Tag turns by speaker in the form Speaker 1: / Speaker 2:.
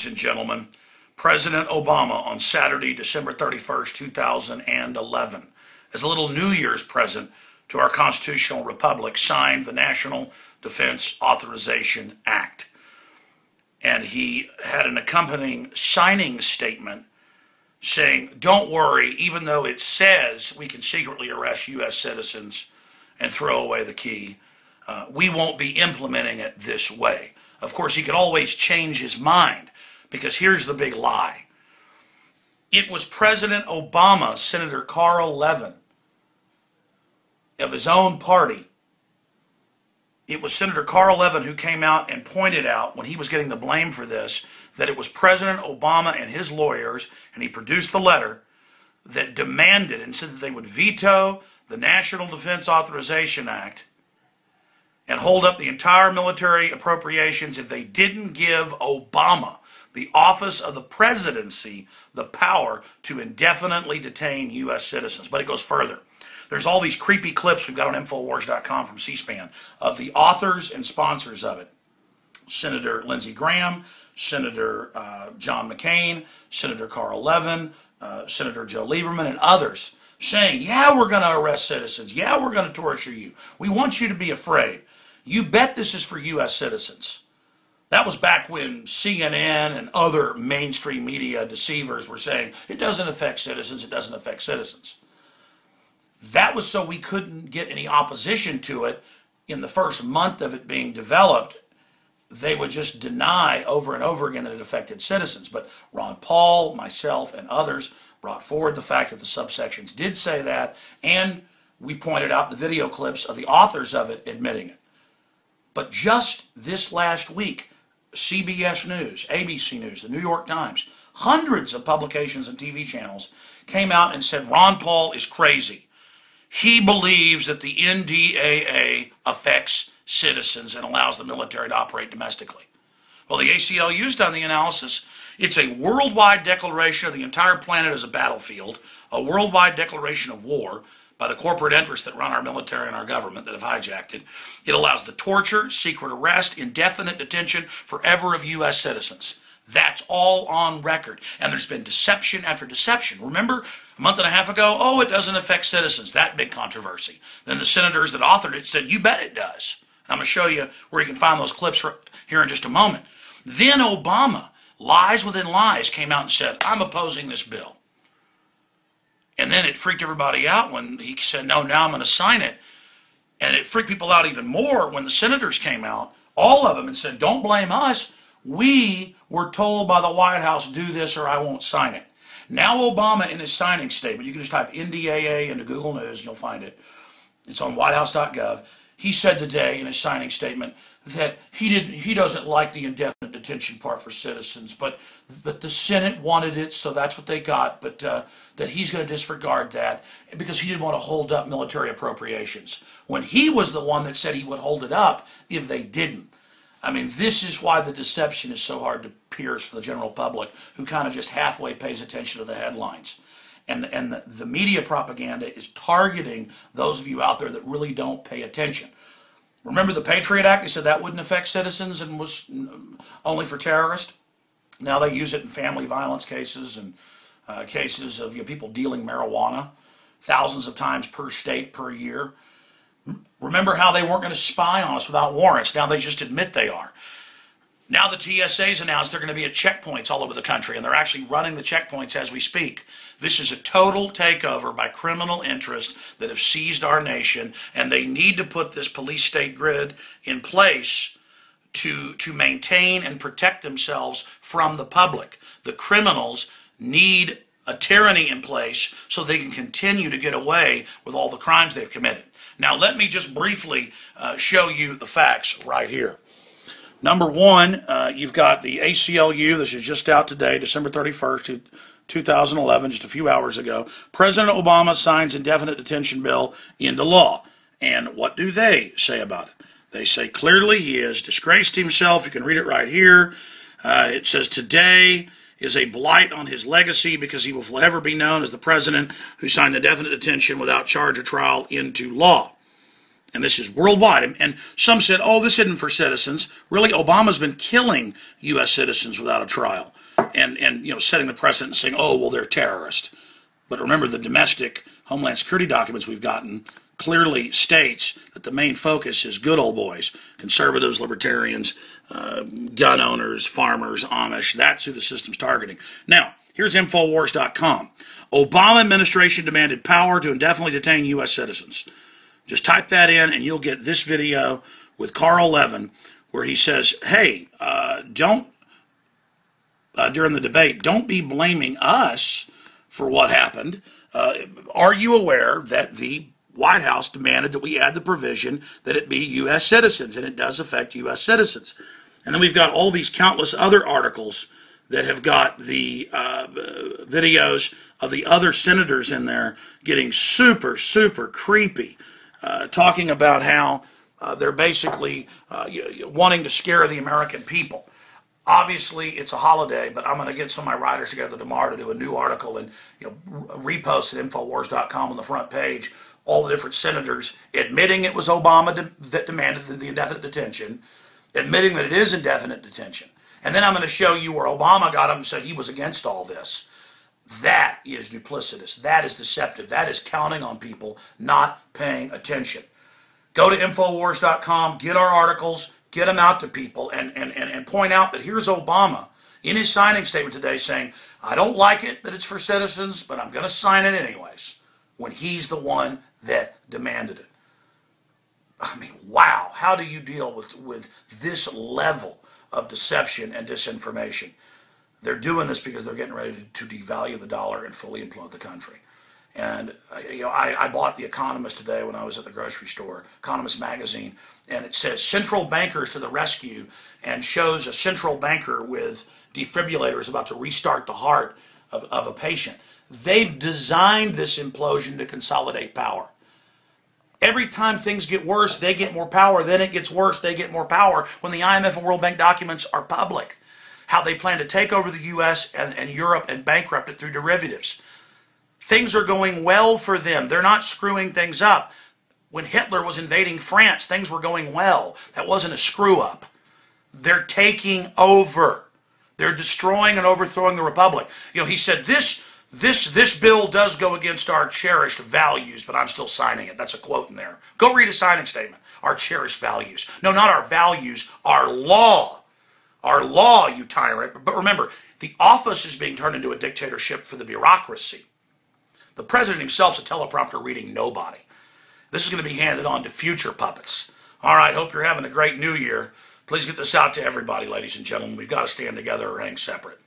Speaker 1: ladies and gentlemen, President Obama on Saturday, December 31st, 2011, as a little New Year's present to our constitutional republic, signed the National Defense Authorization Act. And he had an accompanying signing statement saying, don't worry, even though it says we can secretly arrest U.S. citizens and throw away the key, we won't be implementing it this way. Of course, he could always change his mind, because here's the big lie. It was President Obama, Senator Carl Levin, of his own party. It was Senator Carl Levin who came out and pointed out, when he was getting the blame for this, that it was President Obama and his lawyers, and he produced the letter, that demanded and said that they would veto the National Defense Authorization Act and hold up the entire military appropriations if they didn't give Obama, the office of the presidency, the power to indefinitely detain U.S. citizens. But it goes further. There's all these creepy clips we've got on Infowars.com from C-SPAN of the authors and sponsors of it. Senator Lindsey Graham, Senator John McCain, Senator Carl Levin, Senator Joe Lieberman, and others saying, yeah, we're going to arrest citizens. Yeah, we're going to torture you. We want you to be afraid. You bet this is for U.S. citizens. That was back when CNN and other mainstream media deceivers were saying, it doesn't affect citizens, it doesn't affect citizens. That was so we couldn't get any opposition to it in the first month of it being developed. They would just deny over and over again that it affected citizens. But Ron Paul, myself, and others brought forward the fact that the subsections did say that, and we pointed out the video clips of the authors of it admitting it. But just this last week, CBS News, ABC News, the New York Times, hundreds of publications and TV channels came out and said Ron Paul is crazy. He believes that the NDAA affects citizens and allows the military to operate domestically. Well, the ACLU's done the analysis. It's a worldwide declaration of the entire planet as a battlefield, a worldwide declaration of war by the corporate interests that run our military and our government that have hijacked it. It allows the torture, secret arrest, indefinite detention forever of U.S. citizens. That's all on record. And there's been deception after deception. Remember, a month and a half ago, oh, it doesn't affect citizens. That big controversy. Then the senators that authored it said, you bet it does. I'm going to show you where you can find those clips here in just a moment. Then Obama, lies within lies, came out and said, I'm opposing this bill. And then it freaked everybody out when he said, no, now I'm going to sign it. And it freaked people out even more when the senators came out, all of them, and said, don't blame us. We were told by the White House, do this or I won't sign it. Now Obama, in his signing statement, you can just type NDAA into Google News and you'll find it. It's on whitehouse.gov. He said today in his signing statement that he doesn't like the indefinite detention part for citizens, but the Senate wanted it, so that's what they got, but that he's going to disregard that because he didn't want to hold up military appropriations, when he was the one that said he would hold it up if they didn't. I mean, this is why the deception is so hard to pierce for the general public, who kind of just halfway pays attention to the headlines. And the media propaganda is targeting those of you out there that really don't pay attention. Remember the Patriot Act? They said that wouldn't affect citizens and was only for terrorists. Now they use it in family violence cases and cases of people dealing marijuana thousands of times per state per year. Remember how they weren't going to spy on us without warrants. Now they just admit they are. Now the TSA's announced they're going to be at checkpoints all over the country, and they're actually running the checkpoints as we speak. This is a total takeover by criminal interests that have seized our nation, and they need to put this police-state grid in place to maintain and protect themselves from the public. The criminals need a tyranny in place so they can continue to get away with all the crimes they've committed. Now let me just briefly show you the facts right here. Number one, you've got the ACLU. This is just out today, December 31st, 2011, just a few hours ago. President Obama signs indefinite detention bill into law. And what do they say about it? They say clearly he has disgraced himself. You can read it right here. It says, today is a blight on his legacy because he will forever be known as the president who signed indefinite detention without charge or trial into law. And this is worldwide. And some said, oh, this isn't for citizens. Really, Obama's been killing U.S. citizens without a trial and setting the precedent and saying, oh, well, they're terrorists. But remember, the domestic Homeland Security documents we've gotten clearly states that the main focus is good old boys, conservatives, libertarians, gun owners, farmers, Amish. That's who the system's targeting. Now, here's Infowars.com. Obama administration demanded power to indefinitely detain U.S. citizens. Just type that in and you'll get this video with Carl Levin where he says, hey, during the debate, don't be blaming us for what happened. Are you aware that the White House demanded that we add the provision that it be U.S. citizens, and it does affect U.S. citizens? And then we've got all these countless other articles that have got the videos of the other senators in there getting super, super creepy, talking about how they're basically wanting to scare the American people. Obviously, it's a holiday, but I'm going to get some of my writers together tomorrow to do a new article and repost at Infowars.com on the front page all the different senators admitting it was Obama that demanded the indefinite detention, admitting that it is indefinite detention. And then I'm going to show you where Obama got him and said he was against all this. That is duplicitous. That is deceptive. That is counting on people not paying attention. Go to Infowars.com, get our articles, get them out to people, and point out that here's Obama in his signing statement today saying, I don't like it that it's for citizens, but I'm going to sign it anyways, when he's the one that demanded it. I mean, wow. How do you deal with this level of deception and disinformation? They're doing this because they're getting ready to devalue the dollar and fully implode the country. And I bought The Economist today when I was at the grocery store, Economist magazine, and it says central bankers to the rescue, and shows a central banker with defibrillators about to restart the heart of a patient. They've designed this implosion to consolidate power. Every time things get worse, they get more power. Then it gets worse, they get more power. When the IMF and World Bank documents are public, how they plan to take over the U.S. and Europe and bankrupt it through derivatives. Things are going well for them. They're not screwing things up. When Hitler was invading France, things were going well. That wasn't a screw up. They're taking over. They're destroying and overthrowing the republic. He said, this bill does go against our cherished values, but I'm still signing it. That's a quote in there. Go read a signing statement. Our cherished values. No, not our values, our law. Our law, you tyrant. But remember, the office is being turned into a dictatorship for the bureaucracy. The president himself's a teleprompter reading nobody. This is going to be handed on to future puppets. All right, hope you're having a great new year. Please get this out to everybody, ladies and gentlemen. We've got to stand together or hang separate.